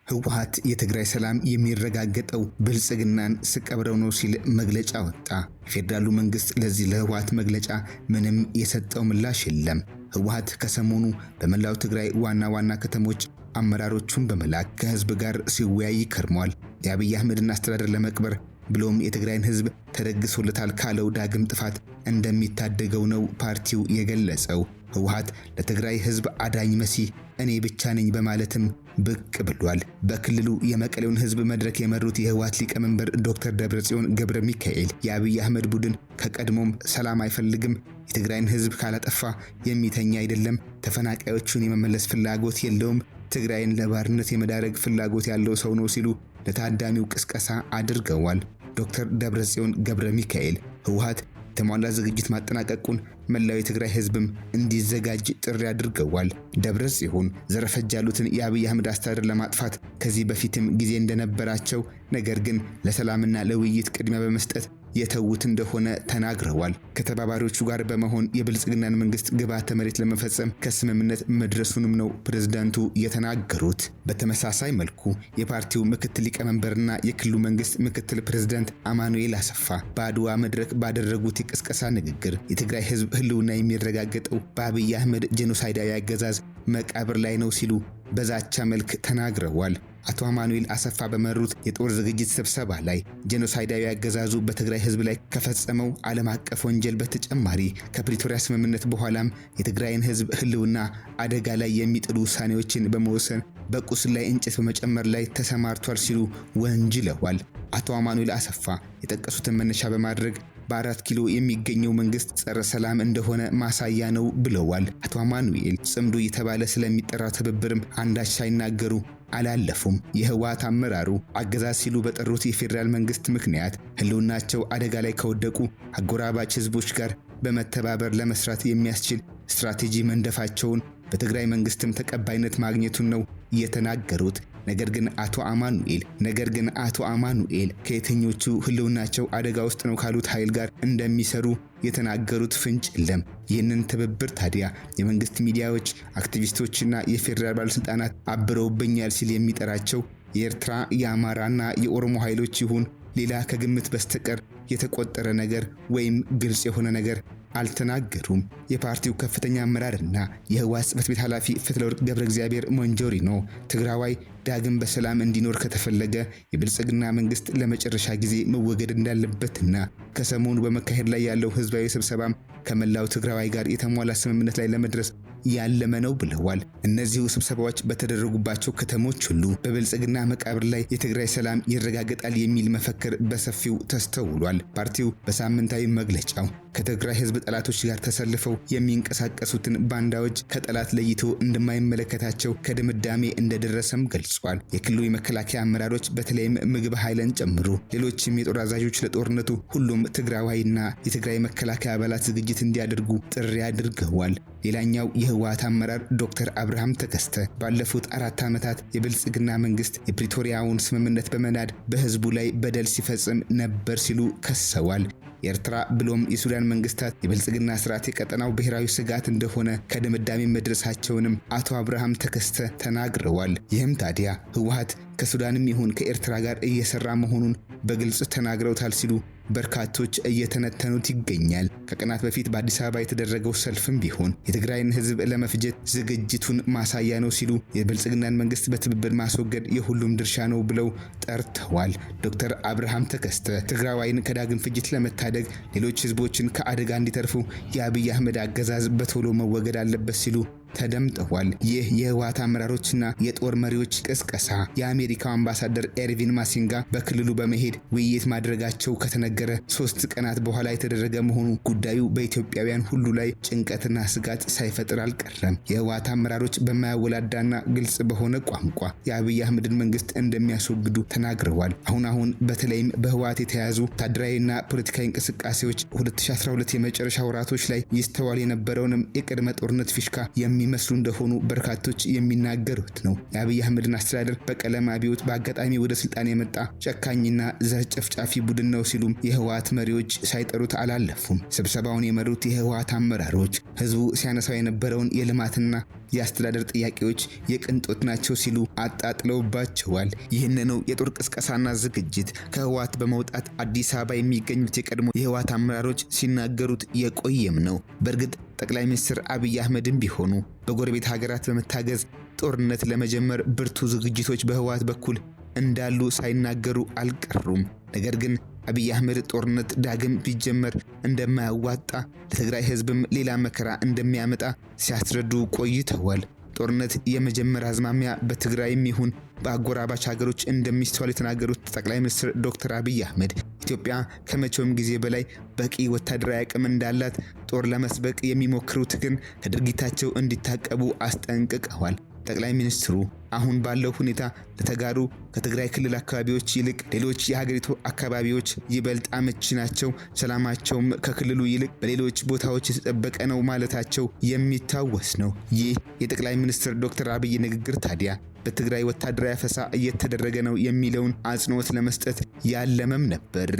ህወሓት የትግራይ ሰላም የሚረጋገጠው ብልጽግናን ስቀብረው ነው ሲል መግለጫ ወጣ። ፌደራሉ መንግስት ለዚህ ለህወሓት መግለጫ ምንም የሰጠው ምላሽ የለም። ህወሓት ከሰሞኑ በመላው ትግራይ ዋና ከተሞች አመራሮቹን በመላክ ከህዝብ ጋር ሲወያይ ከርሟል። የአብይ አህመድን አስተዳደር ለመቅበር ብሎም የትግራይን ህዝብ ተደግሶለታል ካለው ዳግም ጥፋት እንደሚታደገው ነው ፓርቲው የገለጸው። ህወሓት ለትግራይ ህዝብ አዳኝ መሲህ እኔ ብቻ ነኝ በማለትም ብቅ ብሏል። በክልሉ የመቀሌውን ህዝብ መድረክ የመሩት የህወሓት ሊቀመንበር ዶክተር ደብረጽዮን ገብረ ሚካኤል የአብይ አህመድ ቡድን ከቀድሞም ሰላም አይፈልግም፣ የትግራይን ህዝብ ካላጠፋ የሚተኛ አይደለም፣ ተፈናቃዮቹን የመመለስ ፍላጎት የለውም፣ ትግራይን ለባርነት የመዳረግ ፍላጎት ያለው ሰው ነው ሲሉ ለታዳሚው ቅስቀሳ አድርገዋል። ዶክተር ደብረጽዮን ገብረ ሚካኤል ህወሓት የተሟላ ዝግጅት ማጠናቀቁን መላው የትግራይ ህዝብም እንዲዘጋጅ ጥሪ አድርገዋል። ደብረጽዮን ዘረፈጅ ያሉትን የአብይ አህመድ አስተዳደር ለማጥፋት ከዚህ በፊትም ጊዜ እንደነበራቸው፣ ነገር ግን ለሰላምና ለውይይት ቅድሚያ በመስጠት የተውት እንደሆነ ተናግረዋል። ከተባባሪዎቹ ጋር በመሆን የብልጽግናን መንግስት ግብዓተ መሬት ለመፈጸም ከስምምነት መድረሱንም ነው ፕሬዝዳንቱ የተናገሩት። በተመሳሳይ መልኩ የፓርቲው ምክትል ሊቀመንበርና የክልሉ መንግስት ምክትል ፕሬዝዳንት አማኑኤል አሰፋ በአድዋ መድረክ ባደረጉት የቅስቀሳ ንግግር የትግራይ ህዝብ ህልውና የሚረጋገጠው በአብይ አህመድ ጄኖሳይዳዊ አገዛዝ መቃብር ላይ ነው ሲሉ በዛቻ መልክ ተናግረዋል። አቶ አማኑኤል አሰፋ በመሩት የጦር ዝግጅት ስብሰባ ላይ ጄኖሳይዳዊ አገዛዙ በትግራይ ህዝብ ላይ ከፈጸመው ዓለም አቀፍ ወንጀል በተጨማሪ ከፕሪቶሪያ ስምምነት በኋላም የትግራይን ህዝብ ህልውና አደጋ ላይ የሚጥሉ ውሳኔዎችን በመወሰን በቁስል ላይ እንጨት በመጨመር ላይ ተሰማርቷል ሲሉ ወንጅለዋል። አቶ አማኑኤል አሰፋ የጠቀሱትን መነሻ በማድረግ በ4 ኪሎ የሚገኘው መንግስት ጸረ ሰላም እንደሆነ ማሳያ ነው ብለዋል። አቶ አማኑኤል ጽምዶ የተባለ ስለሚጠራው ትብብርም አንዳች ሳይናገሩ አላለፉም። የህወሓት አመራሩ አገዛዝ ሲሉ በጠሩት የፌደራል መንግስት ምክንያት ህልውናቸው አደጋ ላይ ከወደቁ አጎራባች ህዝቦች ጋር በመተባበር ለመስራት የሚያስችል ስትራቴጂ መንደፋቸውን በትግራይ መንግስትም ተቀባይነት ማግኘቱን ነው የተናገሩት። ነገር ግን አቶ አማኑኤል ከየትኞቹ ህልውናቸው አደጋ ውስጥ ነው ካሉት ኃይል ጋር እንደሚሰሩ የተናገሩት ፍንጭ የለም። ይህንን ትብብር ታዲያ የመንግስት ሚዲያዎች፣ አክቲቪስቶችና የፌደራል ባለስልጣናት አብረውብኛል ሲል የሚጠራቸው የኤርትራ የአማራና የኦሮሞ ኃይሎች ይሁን ሌላ ከግምት በስተቀር የተቆጠረ ነገር ወይም ግልጽ የሆነ ነገር አልተናገሩም። የፓርቲው ከፍተኛ አመራርና የህወሓት ጽሕፈት ቤት ኃላፊ ፍትለወርቅ ገብረ እግዚአብሔር ሞንጆሪኖ ትግራዋይ ዳግም በሰላም እንዲኖር ከተፈለገ የብልጽግና መንግስት ለመጨረሻ ጊዜ መወገድ እንዳለበትና ከሰሞኑ በመካሄድ ላይ ያለው ህዝባዊ ስብሰባም ከመላው ትግራዋይ ጋር የተሟላ ስምምነት ላይ ለመድረስ ያለመ ነው ብለዋል። እነዚሁ ስብሰባዎች በተደረጉባቸው ከተሞች ሁሉ በብልጽግና መቃብር ላይ የትግራይ ሰላም ይረጋገጣል የሚል መፈክር በሰፊው ተስተውሏል። ፓርቲው በሳምንታዊ መግለጫው ከትግራይ ህዝብ ጠላቶች ጋር ተሰልፈው የሚንቀሳቀሱትን ባንዳዎች ከጠላት ለይቶ እንደማይመለከታቸው ከድምዳሜ እንደደረሰም ገልጿል። የክልሉ የመከላከያ አመራሮች በተለይም ምግብ ኃይልን ጨምሮ ሌሎችም የጦር አዛዦች ለጦርነቱ ሁሉም ትግራዋይና የትግራይ መከላከያ አባላት ዝግጅት እንዲያደርጉ ጥሪ አድርገዋል። ሌላኛው የህወሓት አመራር ዶክተር አብርሃም ተከስተ ባለፉት 4 ዓመታት የብልጽግና መንግስት የፕሪቶሪያውን ስምምነት በመናድ በህዝቡ ላይ በደል ሲፈጽም ነበር ሲሉ ከሰዋል። የኤርትራ ብሎም የሱዳን መንግስታት የብልጽግና ስርዓት የቀጠናው ብሔራዊ ስጋት እንደሆነ ከድምዳሜ መድረሳቸውንም አቶ አብርሃም ተከስተ ተናግረዋል። ይህም ታዲያ ህወሓት ከሱዳንም ይሁን ከኤርትራ ጋር እየሰራ መሆኑን በግልጽ ተናግረውታል ሲሉ በርካቶች እየተነተኑት ይገኛል። ከቀናት በፊት በአዲስ አበባ የተደረገው ሰልፍም ቢሆን የትግራይን ህዝብ ለመፍጀት ዝግጅቱን ማሳያ ነው ሲሉ የብልጽግናን መንግስት በትብብር ማስወገድ የሁሉም ድርሻ ነው ብለው ጠርተዋል። ዶክተር አብርሃም ተከስተ ትግራዋይን ከዳግም ፍጅት ለመታደግ ሌሎች ህዝቦችን ከአደጋ እንዲተርፉ የአብይ አህመድ አገዛዝ በቶሎ መወገድ አለበት ሲሉ ተደምጠዋል። ይህ የህወሓት አመራሮችና የጦር መሪዎች ቅስቀሳ የአሜሪካው አምባሳደር ኤርቪን ማሲንጋ በክልሉ በመሄድ ውይይት ማድረጋቸው ከተነገረ 3 ቀናት በኋላ የተደረገ መሆኑ ጉዳዩ በኢትዮጵያውያን ሁሉ ላይ ጭንቀትና ስጋት ሳይፈጥር አልቀረም። የህወሓት አመራሮች በማያወላዳና ግልጽ በሆነ ቋንቋ የአብይ አህመድን መንግስት እንደሚያስወግዱ ተናግረዋል። አሁን በተለይም በህወሓት የተያዙ ወታደራዊና ፖለቲካዊ እንቅስቃሴዎች 2012 የመጨረሻ ወራቶች ላይ ይስተዋል የነበረውንም የቅድመ ጦርነት ፊሽካ የሚመስሉ እንደሆኑ በርካቶች የሚናገሩት ነው። የአብይ አህመድን አስተዳደር በቀለም አብዮት በአጋጣሚ ወደ ስልጣን የመጣ ጨካኝና ዘር ጨፍጫፊ ቡድን ነው ሲሉም የህወሓት መሪዎች ሳይጠሩት አላለፉም። ስብሰባውን የመሩት የህወሓት አመራሮች ህዝቡ ሲያነሳው የነበረውን የልማትና የአስተዳደር ጥያቄዎች የቅንጦት ናቸው ሲሉ አጣጥለውባቸዋል። ይህንኑ የጦር ቅስቀሳና ዝግጅት ከህወሓት በመውጣት አዲስ አበባ የሚገኙት የቀድሞ የህወሓት አመራሮች ሲናገሩት የቆየም ነው። በእርግጥ ጠቅላይ ሚኒስትር አብይ አህመድም ቢሆኑ በጎረቤት ሀገራት በመታገዝ ጦርነት ለመጀመር ብርቱ ዝግጅቶች በህወሓት በኩል እንዳሉ ሳይናገሩ አልቀሩም። ነገር ግን አብይ አህመድ ጦርነት ዳግም ቢጀመር እንደማያዋጣ ለትግራይ ህዝብም ሌላ መከራ እንደሚያመጣ ሲያስረዱ ቆይተዋል። ጦርነት የመጀመር አዝማሚያ በትግራይም ይሁን በአጎራባች ሀገሮች እንደሚስተዋል የተናገሩት ጠቅላይ ሚኒስትር ዶክተር አብይ አህመድ ኢትዮጵያ ከመቼውም ጊዜ በላይ በቂ ወታደራዊ አቅም እንዳላት ጦር ለመስበቅ የሚሞክሩት ግን ከድርጊታቸው እንዲታቀቡ አስጠንቅቀዋል። ጠቅላይ ሚኒስትሩ አሁን ባለው ሁኔታ ለተጋሩ ከትግራይ ክልል አካባቢዎች ይልቅ ሌሎች የሀገሪቱ አካባቢዎች ይበልጥ አመቺ ናቸው፣ ሰላማቸውም ከክልሉ ይልቅ በሌሎች ቦታዎች የተጠበቀ ነው ማለታቸው የሚታወስ ነው። ይህ የጠቅላይ ሚኒስትር ዶክተር አብይ ንግግር ታዲያ በትግራይ ወታደራዊ አፈሳ እየተደረገ ነው የሚለውን አጽንኦት ለመስጠት ያለመም ነበር።